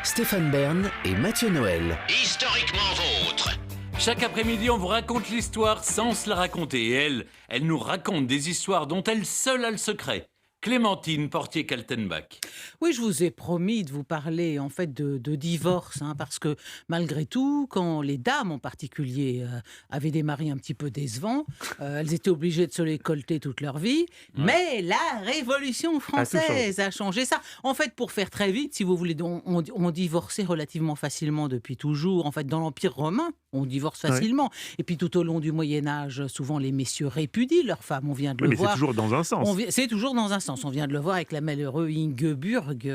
Stéphane Bern et Mathieu Noël. Historiquement vôtre. Chaque après-midi, on vous raconte l'histoire sans se la raconter. Et elle nous raconte des histoires dont elle seule a le secret. Clémentine Portier-Kaltenbach. Oui, je vous ai promis de vous parler en fait de divorce, parce que malgré tout, quand les dames en particulier avaient des maris un petit peu décevants, elles étaient obligées de se les colter toute leur vie. Ouais. Mais la Révolution française a changé ça. En fait, pour faire très vite, si vous voulez, on divorçait relativement facilement depuis toujours. En fait, dans l'Empire romain, on divorce facilement. Ouais. Et puis tout au long du Moyen-Âge, souvent les messieurs répudient leurs femmes. On vient de le voir. Mais c'est toujours dans un sens. C'est toujours dans un sens. On vient de le voir avec la malheureuse Ingeborg,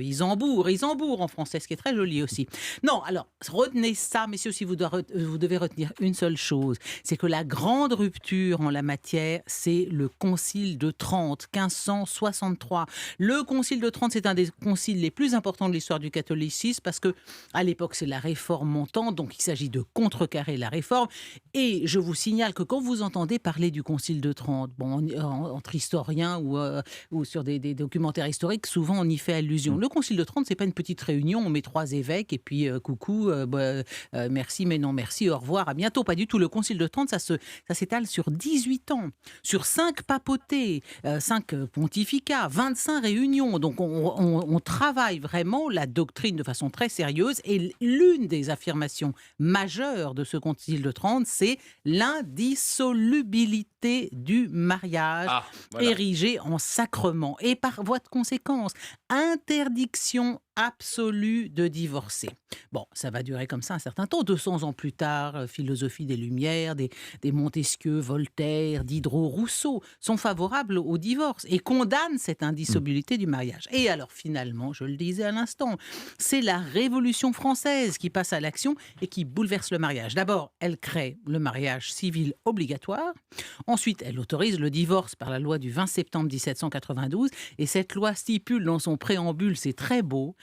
Isambourg en français, ce qui est très joli aussi. Non, alors, retenez ça, messieurs, si vous devez retenir une seule chose, c'est que la grande rupture en la matière, c'est le Concile de Trente, 1563. Le Concile de Trente, c'est un des conciles les plus importants de l'histoire du catholicisme, parce que à l'époque, c'est la réforme montante, donc il s'agit de contrecarrer la réforme. Et je vous signale que quand vous entendez parler du Concile de Trente, entre historiens ou sur des documentaires historiques, souvent on y fait allusion. Le Concile de Trente, c'est pas une petite réunion, on met 3 évêques et puis coucou, merci mais non merci, au revoir, à bientôt. Pas du tout. Le Concile de Trente, ça s'étale sur 18 ans, sur 5 papautés, 5 pontificats, 25 réunions. Donc on travaille vraiment la doctrine de façon très sérieuse, et l'une des affirmations majeures de ce Concile de Trente, c'est l'indissolubilité du mariage, érigé en sacrement, et par voie de conséquence, interdiction absolue de divorcer. Bon, ça va durer comme ça un certain temps. 200 ans plus tard, philosophie des Lumières, des Montesquieu, Voltaire, Diderot, Rousseau sont favorables au divorce et condamnent cette indissolubilité du mariage. Et alors finalement, je le disais à l'instant, c'est la Révolution française qui passe à l'action et qui bouleverse le mariage. D'abord, elle crée le mariage civil obligatoire. Ensuite, elle autorise le divorce par la loi du 20 septembre 1792. Et cette loi stipule dans son préambule, c'est très beau,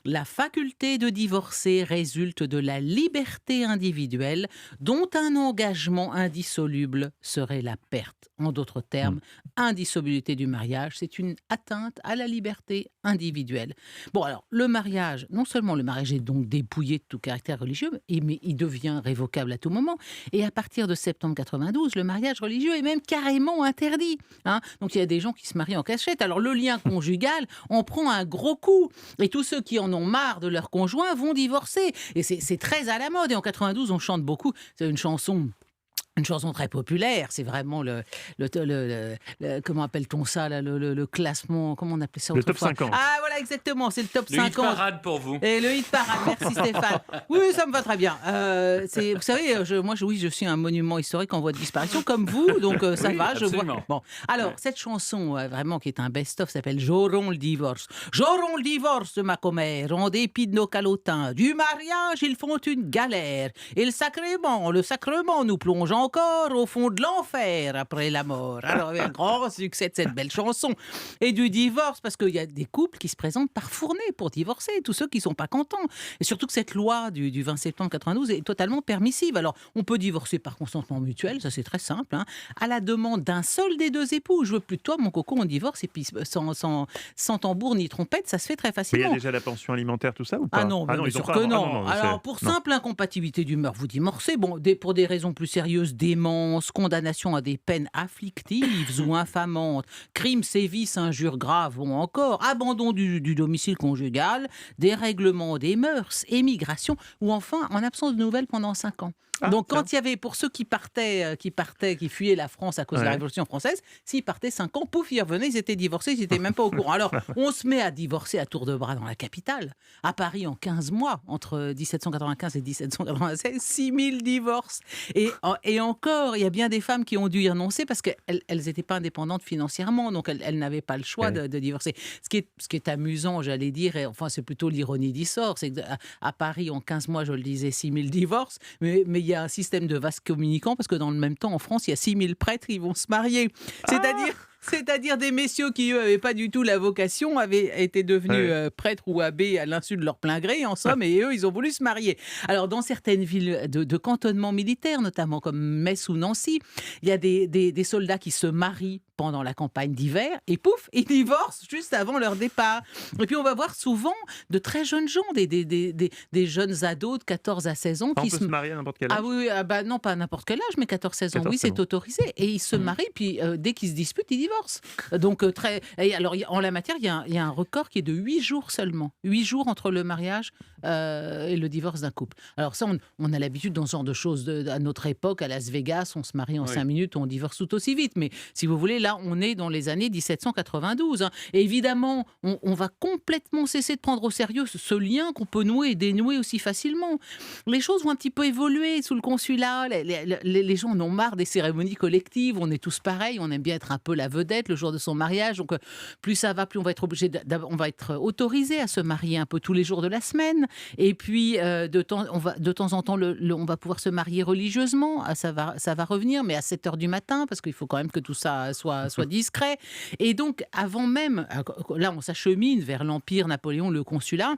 la faculté de divorcer résulte de la liberté individuelle dont un engagement indissoluble serait la perte. En d'autres termes, indissolubilité du mariage, c'est une atteinte à la liberté individuelle. Bon, alors, le mariage, non seulement le mariage est donc dépouillé de tout caractère religieux, mais il devient révocable à tout moment. Et à partir de septembre 92, le mariage religieux est même carrément interdit. Donc, il y a des gens qui se marient en cachette. Alors, le lien conjugal en prend un gros coup. Et tous ceux qui en ont marre de leur conjoint vont divorcer. Et c'est très à la mode. Et en 92, on chante beaucoup. C'est une chanson très populaire, c'est vraiment le comment appelle-t-on ça là, le classement, comment on appelait ça autrefois ? Le top 50. Ah voilà, exactement, c'est le top 50. Le hit parade pour vous. Et le hit parade, merci Stéphane. Oui, ça me va très bien. Vous savez, je suis un monument historique en voie de disparition, comme vous, donc ça va, je vois. Bon, alors, cette chanson, vraiment, qui est un best-of, s'appelle « J'aurai le divorce ». « J'aurai le divorce de ma commère, en dépit de nos calotins. Du mariage, ils font une galère. Et le sacrement nous plonge encore au fond de l'enfer après la mort. » Alors, il y a un grand succès de cette belle chanson. Et du divorce, parce qu'il y a des couples qui se présentent par fournée pour divorcer, tous ceux qui ne sont pas contents. Et surtout que cette loi du 20 septembre 92 est totalement permissive. Alors, on peut divorcer par consentement mutuel, ça c'est très simple, à la demande d'un seul des 2 époux. Je veux plus de toi, mon coco, on divorce, et puis sans tambour ni trompette, ça se fait très facilement. Mais il y a déjà la pension alimentaire, tout ça, ou pas ? Non, bien sûr que non. Alors, pour simple incompatibilité d'humeur, vous divorcez. Bon, pour des raisons plus sérieuses, démence, condamnation à des peines afflictives ou infamantes, crimes, sévices, injures graves ou encore abandon du domicile conjugal, dérèglement des mœurs, émigration ou enfin en absence de nouvelles pendant 5 ans. Donc quand il y avait, pour ceux qui fuyaient la France à cause de la Révolution française, s'ils partaient 5 ans, pouf, ils revenaient, ils étaient divorcés, ils n'étaient même pas au courant. Alors on se met à divorcer à tour de bras dans la capitale. À Paris, en 15 mois, entre 1795 et 1796, 6000 divorces. Et encore, il y a bien des femmes qui ont dû y renoncer parce qu'elles n'étaient pas indépendantes financièrement, donc elles n'avaient pas le choix de divorcer. Ce qui est amusant, j'allais dire, et enfin c'est plutôt l'ironie du sort, c'est qu'à Paris, en 15 mois, je le disais, 6000 divorces, mais il y a un système de vases communicants parce que dans le même temps, en France, il y a 6000 prêtres qui vont se marier. C'est-à-dire des messieurs qui, eux, n'avaient pas du tout la vocation, avaient été devenus prêtres ou abbés à l'insu de leur plein gré, en somme, et eux, ils ont voulu se marier. Alors, dans certaines villes de cantonnement militaire, notamment comme Metz ou Nancy, il y a des soldats qui se marient pendant la campagne d'hiver, et pouf, ils divorcent juste avant leur départ. Et puis on va voir souvent de très jeunes gens, des jeunes ados de 14 à 16 ans. On peut se marier à n'importe quel âge? Ah oui, non pas à n'importe quel âge, mais 14-16 ans, oui, c'est autorisé. Et ils se marient, puis dès qu'ils se disputent, ils divorcent. Donc, alors, en la matière, il y a un record qui est de 8 jours seulement. 8 jours entre le mariage et le divorce d'un couple. Alors ça, on a l'habitude dans ce genre de choses. À notre époque, à Las Vegas, on se marie en 5 minutes, on divorce tout aussi vite. Mais si vous voulez, là, on est dans les années 1792. Hein. Et évidemment, on va complètement cesser de prendre au sérieux ce lien qu'on peut nouer et dénouer aussi facilement. Les choses vont un petit peu évoluer sous le consulat. Les gens en ont marre des cérémonies collectives. On est tous pareils. On aime bien être un peu la vedette le jour de son mariage. Donc, plus ça va, plus on va être autorisé à se marier un peu tous les jours de la semaine. Et puis, de temps en temps, on va pouvoir se marier religieusement. Ça va revenir, mais à 7 heures du matin, parce qu'il faut quand même que tout ça soit discret. Et donc, avant même, là, on s'achemine vers l'Empire, Napoléon, le consulat.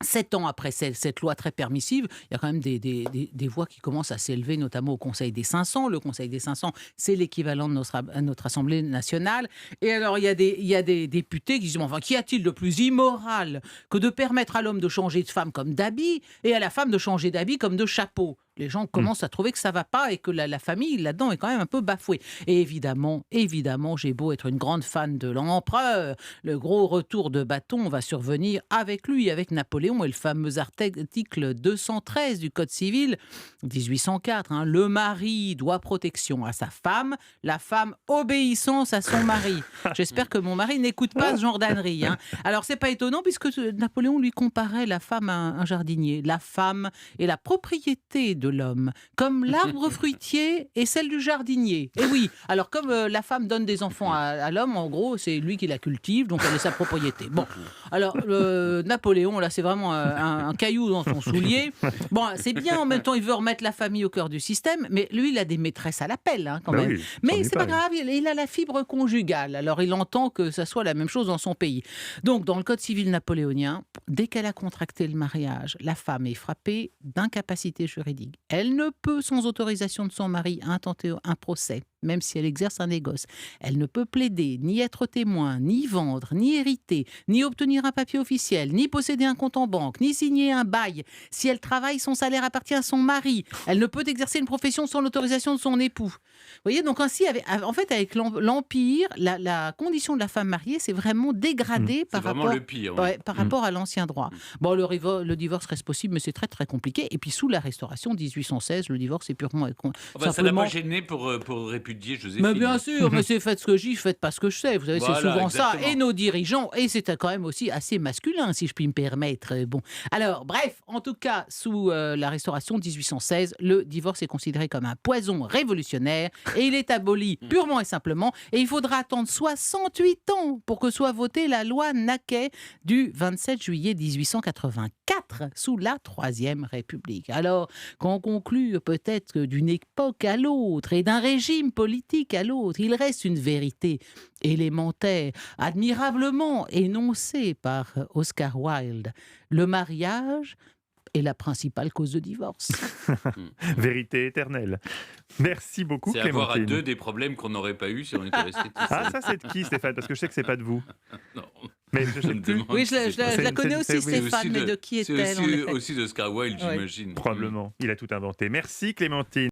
7 ans après cette loi très permissive, il y a quand même des voix qui commencent à s'élever, notamment au Conseil des 500. Le Conseil des 500, c'est l'équivalent de notre Assemblée nationale. Et alors, il y a des députés qui disent, enfin, qu'y a-t-il de plus immoral que de permettre à l'homme de changer de femme comme d'habit et à la femme de changer d'habit comme de chapeau? Les gens commencent à trouver que ça ne va pas et que la famille, là-dedans, est quand même un peu bafouée. Et évidemment, j'ai beau être une grande fan de l'empereur, le gros retour de bâton va survenir avec lui, avec Napoléon, et le fameux article 213 du Code civil, 1804. Hein, le mari doit protection à sa femme, la femme obéissance à son mari. J'espère que mon mari n'écoute pas ce genre d'ânerie. Hein. Alors, c'est pas étonnant, puisque Napoléon lui comparait la femme à un jardinier. La femme est la propriété de l'homme, comme l'arbre fruitier et celle du jardinier. Et oui, alors comme la femme donne des enfants à l'homme, en gros, c'est lui qui la cultive, donc elle est sa propriété. Bon, alors Napoléon, là, c'est vraiment un caillou dans son soulier. Bon, c'est bien, en même temps, il veut remettre la famille au cœur du système, mais lui, il a des maîtresses à l'appel, hein, quand même. Oui, mais c'est pas grave, il a la fibre conjugale, alors il entend que ça soit la même chose dans son pays. Donc, dans le Code civil napoléonien, dès qu'elle a contracté le mariage, la femme est frappée d'incapacité juridique. Elle ne peut, sans autorisation de son mari, intenter un procès, même si elle exerce un négoce. Elle ne peut plaider, ni être témoin, ni vendre, ni hériter, ni obtenir un papier officiel, ni posséder un compte en banque, ni signer un bail. Si elle travaille, son salaire appartient à son mari. Elle ne peut exercer une profession sans l'autorisation de son époux. Vous voyez, donc ainsi, en fait, avec l'Empire, la condition de la femme mariée s'est vraiment dégradée par rapport à l'ancien droit. Bon, le divorce reste possible, mais c'est très très compliqué. Et puis sous la Restauration, 1816, le divorce est purement... Ça n'a pas gêné pour répudier Joséphine. Mais bien sûr, mais c'est faites ce que je dis, faites pas ce que je sais. Vous savez, c'est souvent exactement ça. Et nos dirigeants, et c'est quand même aussi assez masculin, si je puis me permettre. Bon. Alors, bref, en tout cas, sous la Restauration 1816, le divorce est considéré comme un poison révolutionnaire et il est aboli purement et simplement. Et il faudra attendre 68 ans pour que soit votée la loi Naquet du 27 juillet 1884 sous la Troisième République. Alors, qu'on conclut peut-être que d'une époque à l'autre et d'un régime politique à l'autre, il reste une vérité élémentaire, admirablement énoncée par Oscar Wilde. Le mariage est la principale cause de divorce. Vérité éternelle. Merci beaucoup, c'est Clémentine. C'est avoir à deux des problèmes qu'on n'aurait pas eu si on était resté tout seul. Ah, ça c'est de qui, Stéphane? Parce que je sais que c'est pas de vous. Non. Mais je sais plus. Oui, je la connais aussi, Stéphane, mais de qui est-elle? C'est aussi d'Oscar Wilde, j'imagine. Probablement. Il a tout inventé. Merci, Clémentine.